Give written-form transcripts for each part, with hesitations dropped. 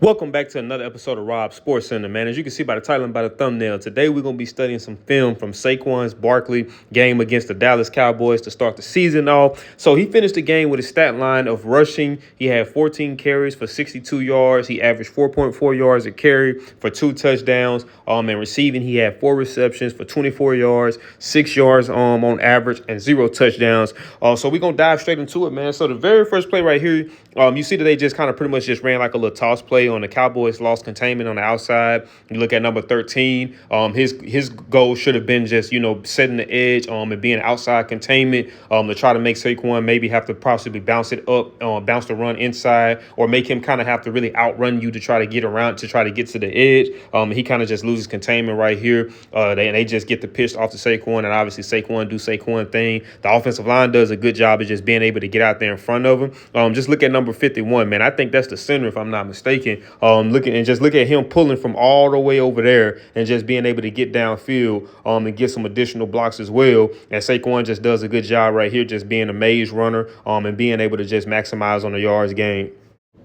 Welcome back to another episode of Rob Sports Center, man. As you can see by the title and by the thumbnail, today we're going to be studying some film from Saquon Barkley game against the Dallas Cowboys to start the season off. So he finished the game with a stat line of rushing. He had 14 carries for 62 yards. He averaged 4.4 yards a carry for 2 touchdowns. And receiving, he had 4 receptions for 24 yards, 6 yards on average, and 0 touchdowns. So we're going to dive straight into it, man. So the very first play right here, you see that they just kind of pretty much just ran like a little toss play on the Cowboys, lost containment on the outside. You look at number 13. His goal should have been just, setting the edge and being outside containment to try to make Saquon maybe have to possibly bounce it up, bounce the run inside, or make him kind of have to really outrun you to try to get around, to try to get to the edge. He kind of just loses containment right here. They just get the pitch off to Saquon, and obviously Saquon do Saquon thing. The offensive line does a good job of just being able to get out there in front of him. Just look at number 51, man. I think that's the center, if I'm not mistaken. Look at him pulling from all the way over there and just being able to get downfield and get some additional blocks as well. And Saquon just does a good job right here, just being a maze runner and being able to just maximize on the yards gained.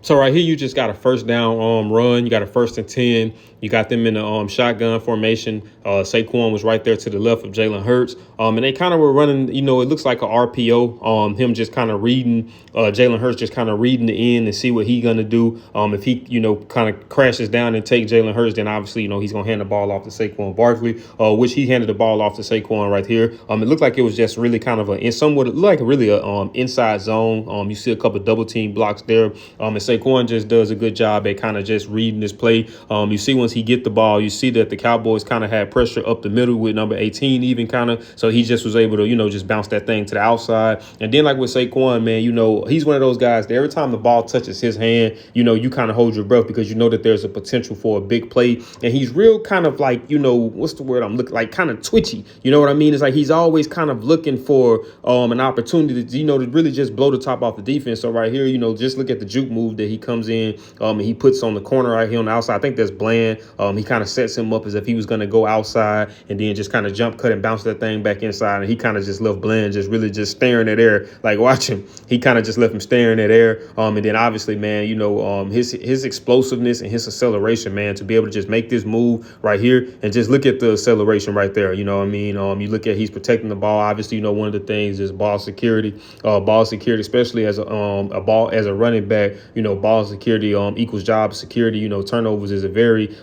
So right here, you just got a first down run. You got a 1st and 10. You got them in the shotgun formation. Saquon was right there to the left of Jalen Hurts. And they kind of were running, it looks like a RPO. Him just kind of reading, Jalen Hurts just kind of reading the end and see what he's going to do. If he, kind of crashes down and take Jalen Hurts, then obviously, he's going to hand the ball off to Saquon Barkley, which he handed the ball off to Saquon right here. It looked like it was just really kind of inside zone. You see a couple double team blocks there. And Saquon just does a good job at kind of just reading this play. You see once he get the ball, you see that the Cowboys kind of had pressure up the middle with number 18 even kind of. So he just was able to, just bounce that thing to the outside. And then like with Saquon, man, he's one of those guys that every time the ball touches his hand, you kind of hold your breath because you know that there's a potential for a big play. And he's real kind of like, what's the word I'm looking like, kind of twitchy. You know what I mean? It's like he's always kind of looking for an opportunity to, to really just blow the top off the defense. So right here, just look at the juke move that he comes in and he puts on the corner right here on the outside. I think that's Bland. He kind of sets him up as if he was going to go outside and then just kind of jump cut and bounce that thing back inside. And he kind of just left Bland just really just staring at air. Like, watch him. He kind of just left him staring at air. And then obviously, man, his explosiveness and his acceleration, man, to be able to just make this move right here and just look at the acceleration right there. You know what I mean? You look at he's protecting the ball. Obviously, one of the things is ball security, especially as a running back. Ball security equals job security. Turnovers is a very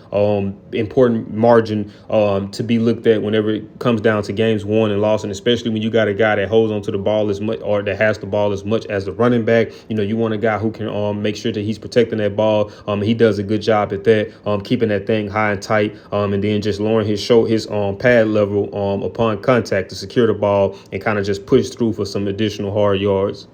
important margin to be looked at whenever it comes down to games won and lost, and especially when you got a guy that holds onto the ball as much or that has the ball as much as the running back. You want a guy who can make sure that he's protecting that ball. He does a good job at that, keeping that thing high and tight, and then just lowering his pad level upon contact to secure the ball and kind of just push through for some additional hard yards.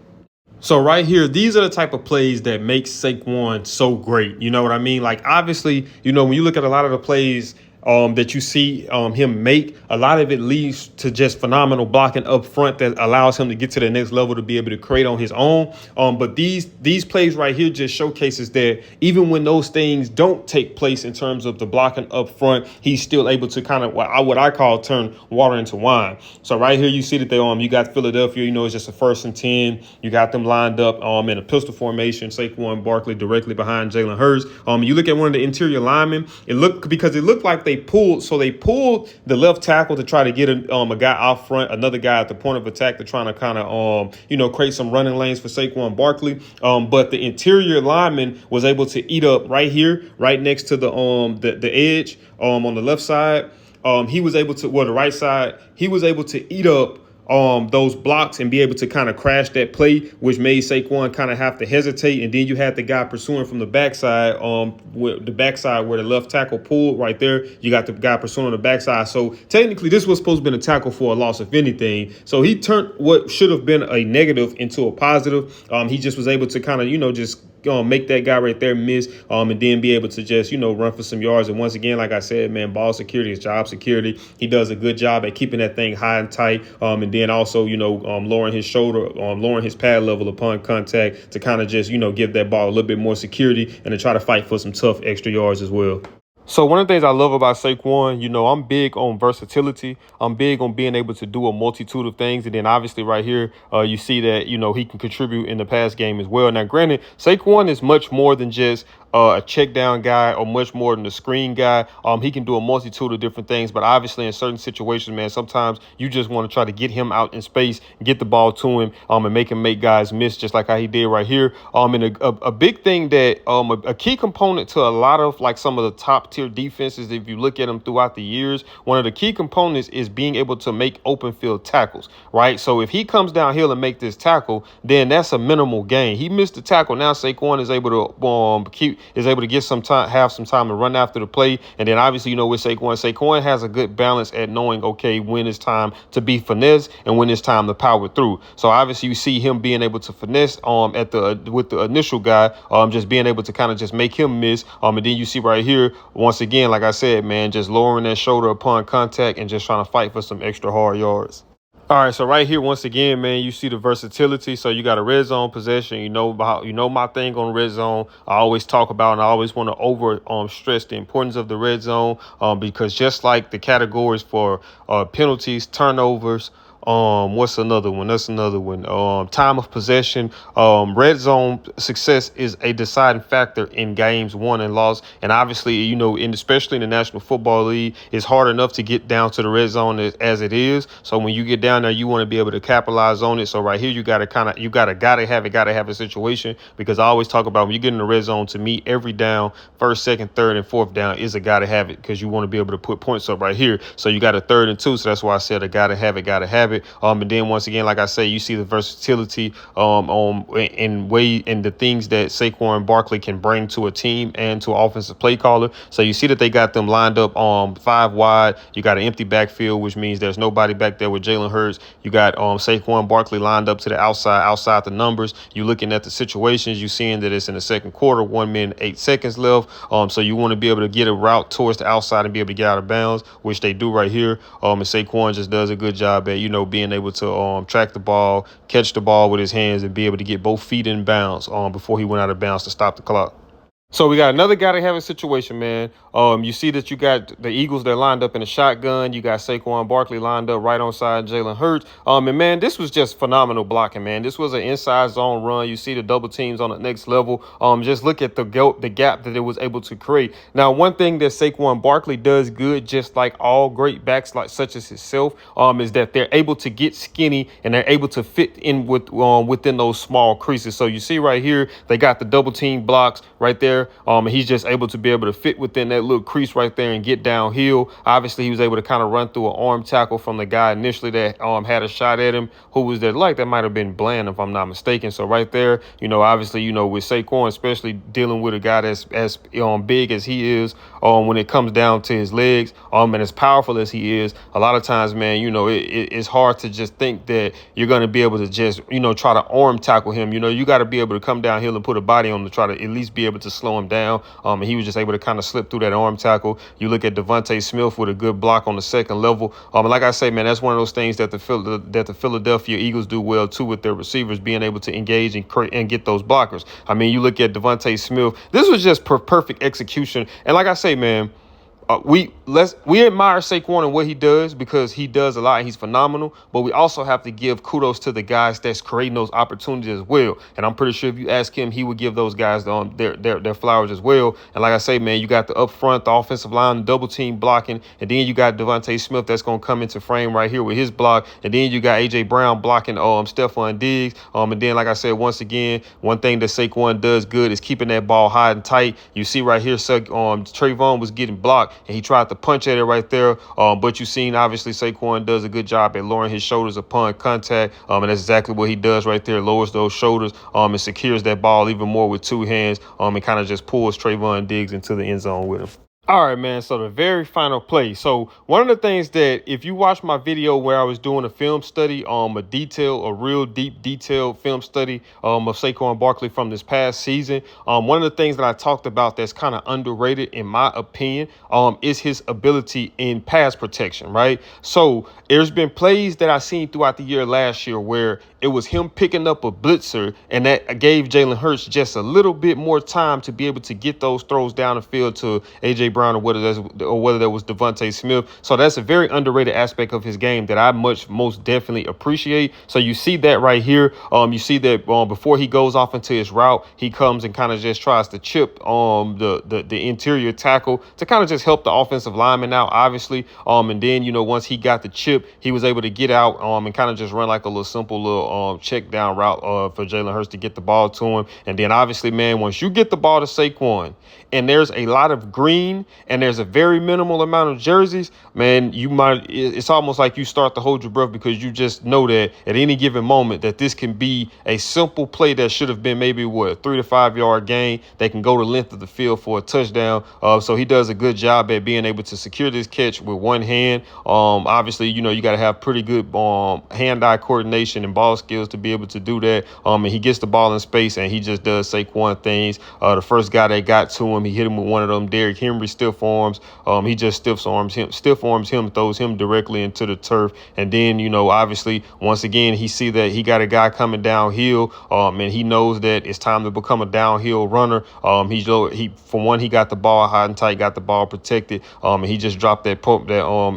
So right here, these are the type of plays that make Saquon so great. You know what I mean? Like, obviously, when you look at a lot of the plays that you see him make, a lot of it leads to just phenomenal blocking up front that allows him to get to the next level to be able to create on his own. But these plays right here just showcases that even when those things don't take place in terms of the blocking up front, he's still able to kind of what I call turn water into wine. So right here, you see that you got Philadelphia, it's just a 1st and 10. You got them lined up in a pistol formation, Saquon Barkley directly behind Jalen Hurts. You look at one of the interior linemen, it looked like they pulled the left tackle to try to get a guy out front, another guy at the point of attack to trying to kind of create some running lanes for Saquon Barkley. But the interior lineman was able to eat up right here, right next to the edge on the left side. He was able to, the right side, he was able to eat up those blocks and be able to kind of crash that play, which made Saquon kind of have to hesitate. And then you had the guy pursuing from the backside, where the left tackle pulled right there. You got the guy pursuing on the backside. So technically, this was supposed to be a tackle for a loss, if anything. So he turned what should have been a negative into a positive. He just was able to kind of, just make that guy right there miss and then be able to just, run for some yards. And once again, like I said, man, ball security is job security. He does a good job at keeping that thing high and tight. And then also, lowering his shoulder, lowering his pad level upon contact to kind of just, give that ball a little bit more security and to try to fight for some tough extra yards as well. So one of the things I love about Saquon, I'm big on versatility. I'm big on being able to do a multitude of things. And then obviously right here, you see that, he can contribute in the pass game as well. Now, granted, Saquon is much more than just a check down guy or much more than a screen guy. He can do a multitude of different things, but obviously in certain situations, man, sometimes you just want to try to get him out in space, get the ball to him, and make him make guys miss, just like how he did right here. And a big thing that a key component to a lot of like some of the top tier defenses, if you look at them throughout the years, one of the key components is being able to make open field tackles, right? So if he comes downhill and make this tackle, then that's a minimal gain. He missed the tackle. Now Saquon is able to get some time, have some time to run after the play. And then obviously, with Saquon has a good balance at knowing, okay, when it's time to be finesse and when it's time to power through. So obviously you see him being able to finesse with the initial guy, just being able to kind of just make him miss. And then you see right here, once again, like I said, man, just lowering that shoulder upon contact and just trying to fight for some extra hard yards. All right, so right here, once again, man, you see the versatility. So you got a red zone possession. You know my thing on red zone. I always talk about, and I always want to stress the importance of the red zone, because just like the categories for penalties, turnovers, what's another one? That's another one. Time of possession. Red zone success is a deciding factor in games won and lost. And obviously, especially in the National Football League, it's hard enough to get down to the red zone as it is. So when you get down there, you want to be able to capitalize on it. So right here, you gotta have a situation, because I always talk about when you get in the red zone, to me, every down, first, second, third, and fourth down is a gotta have it, because you want to be able to put points up right here. So you got a 3rd and 2. So that's why I said a gotta have it. And then once again, like I say, you see the versatility in the things that Saquon Barkley can bring to a team and to an offensive play caller. So you see that they got them lined up 5 wide. You got an empty backfield, which means there's nobody back there with Jalen Hurts. You got Saquon Barkley lined up to the outside the numbers. You looking at the situations, you seeing that it's in the second quarter, 1 minute, 8 seconds left. So you want to be able to get a route towards the outside and be able to get out of bounds, which they do right here. And Saquon just does a good job at, being able to track the ball, catch the ball with his hands, and be able to get both feet in bounds before he went out of bounds to stop the clock. So we got another guy to have a situation, man. You see that you got the Eagles, they're lined up in a shotgun. You got Saquon Barkley lined up right on side Jalen Hurts. And, man, this was just phenomenal blocking, man. This was an inside zone run. You see the double teams on the next level. Just look at the gap that it was able to create. Now, one thing that Saquon Barkley does good, just like all great backs such as himself, is that they're able to get skinny and they're able to fit in within those small creases. So you see right here, they got the double team blocks right there. He's just able to be able to fit within that little crease right there and get downhill. Obviously, he was able to kind of run through an arm tackle from the guy initially that had a shot at him, who was there. Like, that might have been Bland, if I'm not mistaken. So right there, obviously, with Saquon, especially dealing with a guy that's as big as he is, when it comes down to his legs, and as powerful as he is, a lot of times, man, it's hard to just think that you're going to be able to just, try to arm tackle him. You got to be able to come downhill and put a body on him to try to at least be able to slow him down. And he was just able to kind of slip through that arm tackle. You look at Devontae Smith with a good block on the second level. And like I say, man, that's one of those things that the Philadelphia Eagles do well too, with their receivers being able to engage and get those blockers. I mean, you look at Devontae Smith. This was just perfect execution. And like I say, man, we admire Saquon and what he does, because he does a lot and he's phenomenal. But we also have to give kudos to the guys that's creating those opportunities as well. And I'm pretty sure if you ask him, he would give those guys their flowers as well. And like I say, man, you got the up front, the offensive line, double team blocking, and then you got Devontae Smith that's gonna come into frame right here with his block, and then you got AJ Brown blocking Stephon Diggs. And then, like I said, once again, one thing that Saquon does good is keeping that ball high and tight. You see right here, Trayvon was getting blocked, and he tried to punch at it right there. But you seen, obviously, Saquon does a good job at lowering his shoulders upon contact. And that's exactly what he does right there. Lowers those shoulders and secures that ball even more with 2 hands and kind of just pulls Trayvon Diggs into the end zone with him. All right, man. So the very final play. So one of the things that, if you watch my video where I was doing a film study, a real deep detailed film study of Saquon Barkley from this past season, one of the things that I talked about that's kind of underrated in my opinion, is his ability in pass protection, right? So there's been plays that I've seen throughout the year last year where it was him picking up a blitzer, and that gave Jalen Hurts just a little bit more time to be able to get those throws down the field to AJ Brown or whether that was Devontae Smith. So that's a very underrated aspect of his game that I most definitely appreciate. So you see that right here. You see that before he goes off into his route, he comes and kind of just tries to chip the interior tackle to kind of just help the offensive lineman out, obviously. And then, once he got the chip, he was able to get out and kind of just run like a little simple little check down route for Jalen Hurts to get the ball to him. And then obviously, man, once you get the ball to Saquon and there's a lot of green and there's a very minimal amount of jerseys, man, it's almost like you start to hold your breath because you just know that at any given moment that this can be a simple play that should have been maybe a 3 to 5 yard gain. They can go the length of the field for a touchdown. So he does a good job at being able to secure this catch with one hand. Obviously, you got to have pretty good hand-eye coordination and ball skills to be able to do that. And he gets the ball in space and he just does Saquon things. The first guy that got to him, he hit him with one of them Derrick Henry stiff arms. He just stiff arms him, throws him directly into the turf. And then, obviously, once again, he see that he got a guy coming downhill, and he knows that it's time to become a downhill runner. He got the ball hot and tight, got the ball protected, and he just dropped that pump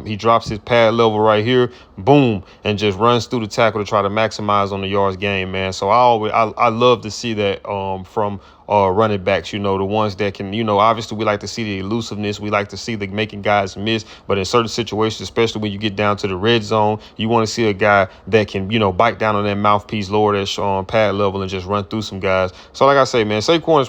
he drops his pad level right here, boom, and just runs through the tackle to try to maximize on the yards gain, man. So I love to see that from running backs, the ones that can, obviously we like to see the elusiveness. We like to see the making guys miss. But in certain situations, especially when you get down to the red zone, you want to see a guy that can, bite down on that mouthpiece, lower that pad level and just run through some guys. So like I say, man, Saquon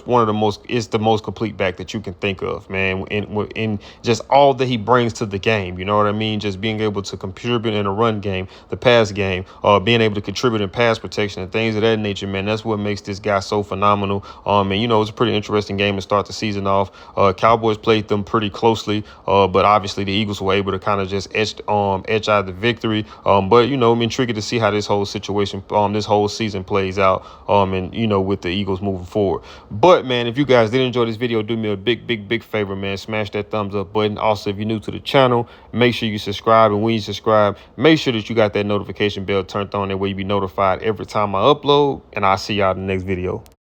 is the most complete back that you can think of, man, in just all that he brings to the game. You know what I mean? Just being able to contribute in a run game, the pass game, being able to contribute in pass protection and things of that nature, man. That's what makes this guy so phenomenal. And, it's a pretty interesting game to start the season off. Cowboys played them pretty closely, but obviously the Eagles were able to kind of just edge out the victory. But, I'm intrigued to see how this whole situation, this whole season plays out, and, with the Eagles moving forward. But, man, if you guys did enjoy this video, do me a big favor, man. Smash that thumbs up button. Also, if you're new to the channel, make sure you subscribe. And when you subscribe, make sure that you got that notification bell turned on. That way you be notified every time I upload. And I'll see y'all in the next video.